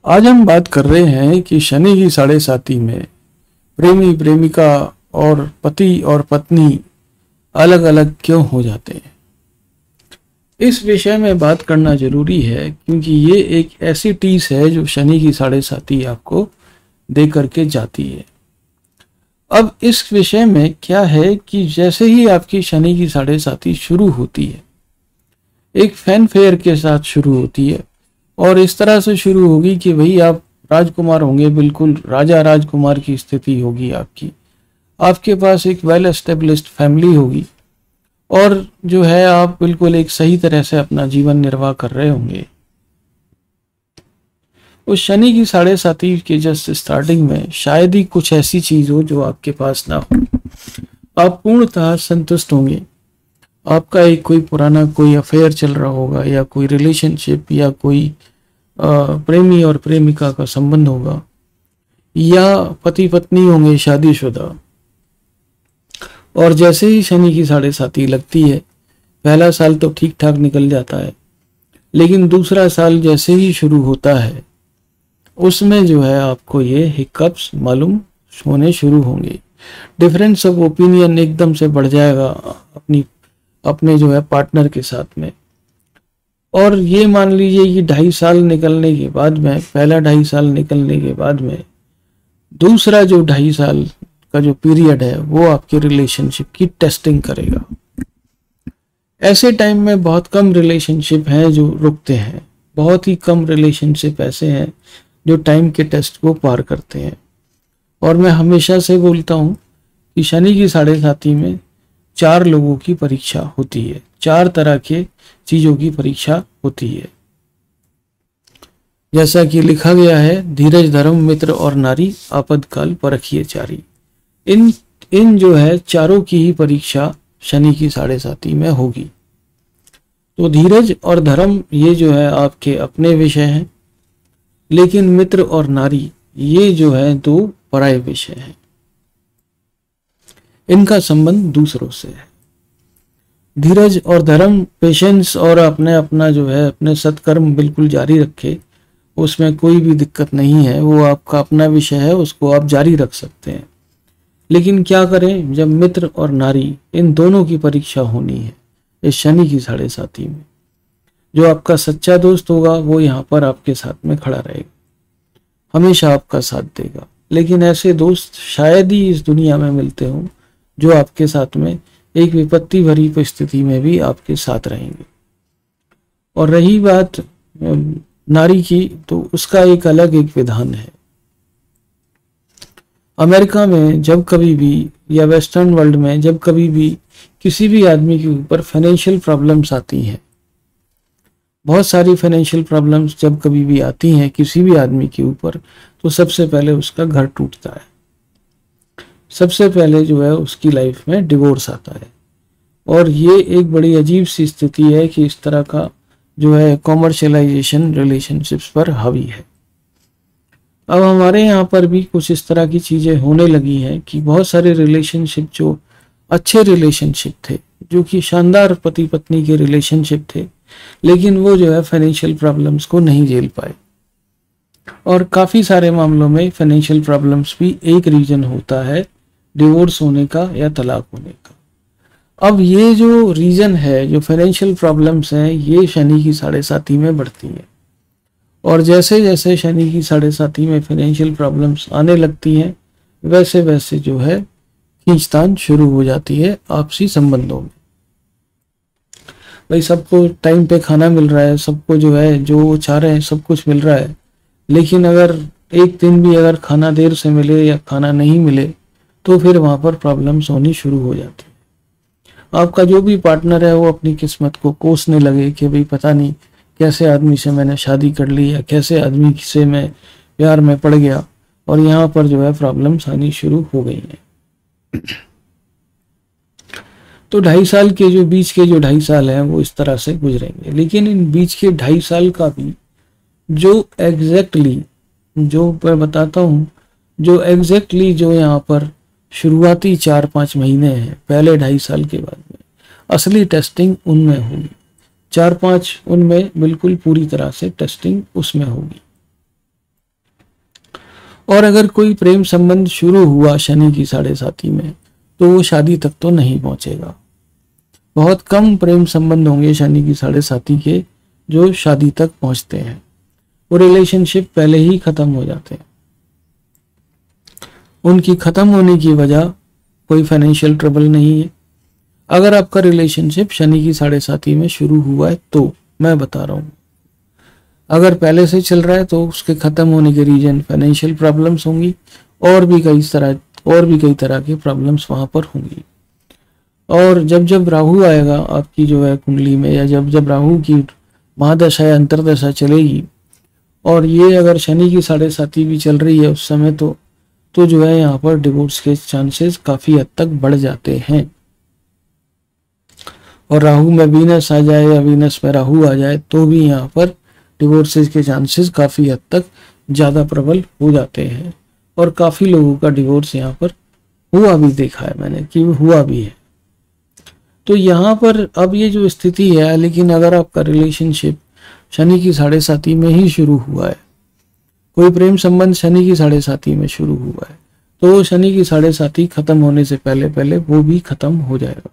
आज हम बात कर रहे हैं कि शनि की साढ़े साती में प्रेमी प्रेमिका और पति और पत्नी अलग अलग क्यों हो जाते हैं। इस विषय में बात करना जरूरी है क्योंकि ये एक ऐसी टीस है जो शनि की साढ़े साती आपको दे करके जाती है। अब इस विषय में क्या है कि जैसे ही आपकी शनि की साढ़े साती शुरू होती है, एक फैन फेयर के साथ शुरू होती है और इस तरह से शुरू होगी कि भाई आप राजकुमार होंगे, बिल्कुल राजा राजकुमार की स्थिति होगी आपकी। आपके पास एक वेल एस्टेब्लिश्ड फैमिली होगी और जो है आप बिल्कुल एक सही तरह से अपना जीवन निर्वाह कर रहे होंगे। उस शनि की साढ़े साती के जस्ट स्टार्टिंग में शायद ही कुछ ऐसी चीज हो जो आपके पास ना हो। आप पूर्णतः संतुष्ट होंगे। आपका एक कोई पुराना कोई अफेयर चल रहा होगा या कोई रिलेशनशिप या कोई प्रेमी और प्रेमिका का संबंध होगा या पति पत्नी होंगे शादीशुदा। और जैसे ही शनि की साढ़े साती लगती है, पहला साल तो ठीक ठाक निकल जाता है, लेकिन दूसरा साल जैसे ही शुरू होता है उसमें जो है आपको ये हिकअप्स मालूम होने शुरू होंगे। डिफरेंस ऑफ ओपिनियन एकदम से बढ़ जाएगा अपने जो है पार्टनर के साथ में। और ये मान लीजिए कि 2.5 साल निकलने के बाद में, पहला 2.5 साल निकलने के बाद में दूसरा जो 2.5 साल का जो पीरियड है वो आपके रिलेशनशिप की टेस्टिंग करेगा। ऐसे टाइम में बहुत कम रिलेशनशिप हैं जो रुकते हैं, बहुत ही कम रिलेशनशिप ऐसे हैं जो टाइम के टेस्ट को पार करते हैं। और मैं हमेशा से बोलता हूँ कि शनि की साढ़े साती में 4 लोगों की परीक्षा होती है, 4 तरह के चीजों की परीक्षा होती है। जैसा कि लिखा गया है, धीरज धर्म मित्र और नारी आपातकाल परखिए चारी। इन जो है चारों की ही परीक्षा शनि की साढ़े साती में होगी। तो धीरज और धर्म ये जो है आपके अपने विषय हैं, लेकिन मित्र और नारी ये जो है 2 पराये विषय हैं। इनका संबंध दूसरों से है। धीरज और धर्म, पेशेंस और अपना जो है अपने सत्कर्म बिल्कुल जारी रखे, उसमें कोई भी दिक्कत नहीं है, वो आपका अपना विषय है, उसको आप जारी रख सकते हैं। लेकिन क्या करें जब मित्र और नारी इन दोनों की परीक्षा होनी है इस शनि की साढ़े साती में। जो आपका सच्चा दोस्त होगा वो यहाँ पर आपके साथ में खड़ा रहेगा, हमेशा आपका साथ देगा। लेकिन ऐसे दोस्त शायद ही इस दुनिया में मिलते हों जो आपके साथ में एक विपत्ति भरी परिस्थिति में भी आपके साथ रहेंगे। और रही बात नारी की, तो उसका एक अलग एक विधान है। अमेरिका में जब कभी भी या वेस्टर्न वर्ल्ड में जब कभी भी किसी भी आदमी के ऊपर फाइनेंशियल प्रॉब्लम्स आती हैं, बहुत सारी फाइनेंशियल प्रॉब्लम्स जब कभी भी आती हैं किसी भी आदमी के ऊपर, तो सबसे पहले उसका घर टूटता है, सबसे पहले जो है उसकी लाइफ में डिवोर्स आता है। और ये एक बड़ी अजीब सी स्थिति है कि इस तरह का जो है कॉमर्शियलाइजेशन रिलेशनशिप्स पर हावी है। अब हमारे यहाँ पर भी कुछ इस तरह की चीजें होने लगी हैं कि बहुत सारे रिलेशनशिप जो अच्छे रिलेशनशिप थे, जो कि शानदार पति पत्नी के रिलेशनशिप थे, लेकिन वो जो है फाइनेंशियल प्रॉब्लम्स को नहीं झेल पाए। और काफी सारे मामलों में फाइनेंशियल प्रॉब्लम्स भी एक रीजन होता है डिवोर्स होने का या तलाक होने का। अब ये जो रीजन है, जो फाइनेंशियल प्रॉब्लम्स हैं, ये शनि की साढ़े साती में बढ़ती हैं। और जैसे जैसे शनि की साढ़े साती में फाइनेंशियल प्रॉब्लम्स आने लगती हैं, वैसे वैसे जो है खींचतान शुरू हो जाती है आपसी संबंधों में। भाई सबको टाइम पे खाना मिल रहा है, सबको जो है जो वो चाह रहे हैं सब कुछ मिल रहा है, लेकिन अगर एक दिन भी अगर खाना देर से मिले या खाना नहीं मिले तो फिर वहां पर प्रॉब्लम्स होनी शुरू हो जाती है। आपका जो भी पार्टनर है वो अपनी किस्मत को कोसने लगे कि भाई पता नहीं कैसे आदमी से मैंने शादी कर ली या कैसे आदमी से मैं प्यार में पड़ गया, और यहाँ पर जो है प्रॉब्लम्स आनी शुरू हो गई हैं। तो 2.5 साल के जो बीच के जो 2.5 साल हैं वो इस तरह से गुजरेंगे। लेकिन इन बीच के 2.5 साल का भी जो एग्जैक्टली जो मैं बताता हूँ, जो एग्जैक्टली जो यहाँ पर शुरुआती 4-5 महीने हैं पहले 2.5 साल के बाद में, असली टेस्टिंग उनमें होगी। 4-5 उनमें बिल्कुल पूरी तरह से टेस्टिंग उसमें होगी। और अगर कोई प्रेम संबंध शुरू हुआ शनि की साढ़े साथी में तो वो शादी तक तो नहीं पहुंचेगा। बहुत कम प्रेम संबंध होंगे शनि की साढ़े साथी के जो शादी तक पहुंचते हैं, वो रिलेशनशिप पहले ही खत्म हो जाते हैं। उनकी खत्म होने की वजह कोई फाइनेंशियल ट्रबल नहीं है। अगर आपका रिलेशनशिप शनि की साढ़े साथी में शुरू हुआ है तो मैं बता रहा हूँ, अगर पहले से चल रहा है तो उसके खत्म होने के रीजन फाइनेंशियल प्रॉब्लम्स होंगी और भी कई तरह की प्रॉब्लम्स वहां पर होंगी। और जब जब राहु आएगा आपकी जो है कुंडली में, या जब जब राहु की महादशा या अंतरदशा चलेगी और ये अगर शनि की साढ़े साथी भी चल रही है उस समय तो जो है यहाँ पर डिवोर्स के चांसेस काफी हद तक बढ़ जाते हैं। और राहु में वीनस आ जाए या वीनस में राहु आ जाए तो भी यहाँ पर डिवोर्सेस के चांसेस काफी हद तक ज्यादा प्रबल हो जाते हैं। और काफी लोगों का डिवोर्स यहाँ पर हुआ भी देखा है मैंने कि हुआ भी है। तो यहाँ पर अब ये जो स्थिति है, लेकिन अगर आपका रिलेशनशिप शनि की साढ़े साथी में ही शुरू हुआ है, कोई प्रेम संबंध शनि की साढ़े साथी में शुरू हुआ है, तो शनि की साढ़े साथी खत्म होने से पहले पहले वो भी खत्म हो जाएगा।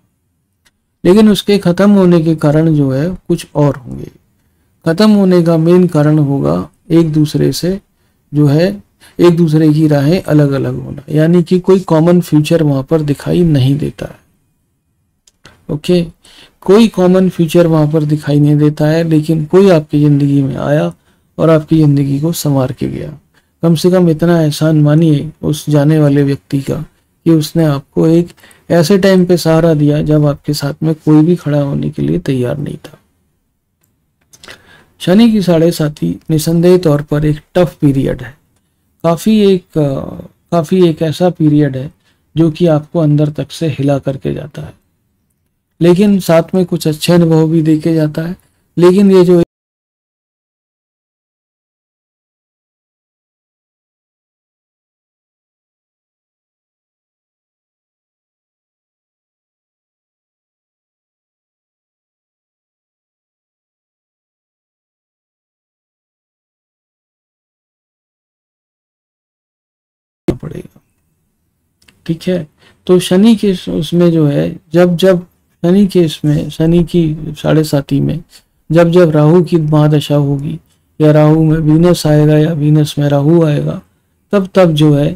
लेकिन उसके खत्म होने के कारण जो है कुछ और होंगे। खत्म होने का मेन कारण होगा एक दूसरे से जो है एक दूसरे की राहें अलग अलग होना, यानी कि कोई कॉमन फ्यूचर वहां पर दिखाई नहीं देता है। ओके, कोई कॉमन फ्यूचर वहां पर दिखाई नहीं देता है, लेकिन कोई आपकी जिंदगी में आया और आपकी जिंदगी को संवार के गया। कम से कम इतना एहसान मानिए उस जाने वाले व्यक्ति का कि उसने आपको एक ऐसे टाइम पे सहारा दिया जब आपके साथ में कोई भी खड़ा होने के लिए तैयार नहीं था। शनि की साढ़े साथी निसंदेह तौर पर एक टफ पीरियड है, काफी एक ऐसा पीरियड है जो कि आपको अंदर तक से हिला करके जाता है, लेकिन साथ में कुछ अच्छे अनुभव भी देके जाता है। लेकिन ये जो पड़ेगा, ठीक है। तो शनि के उसमें जो है जब जब शनि के इसमें शनि की साढ़े साथी में जब जब राहु की महादशा होगी या राहु में वीनस आएगा या वीनस में राहु आएगा, तब तब जो है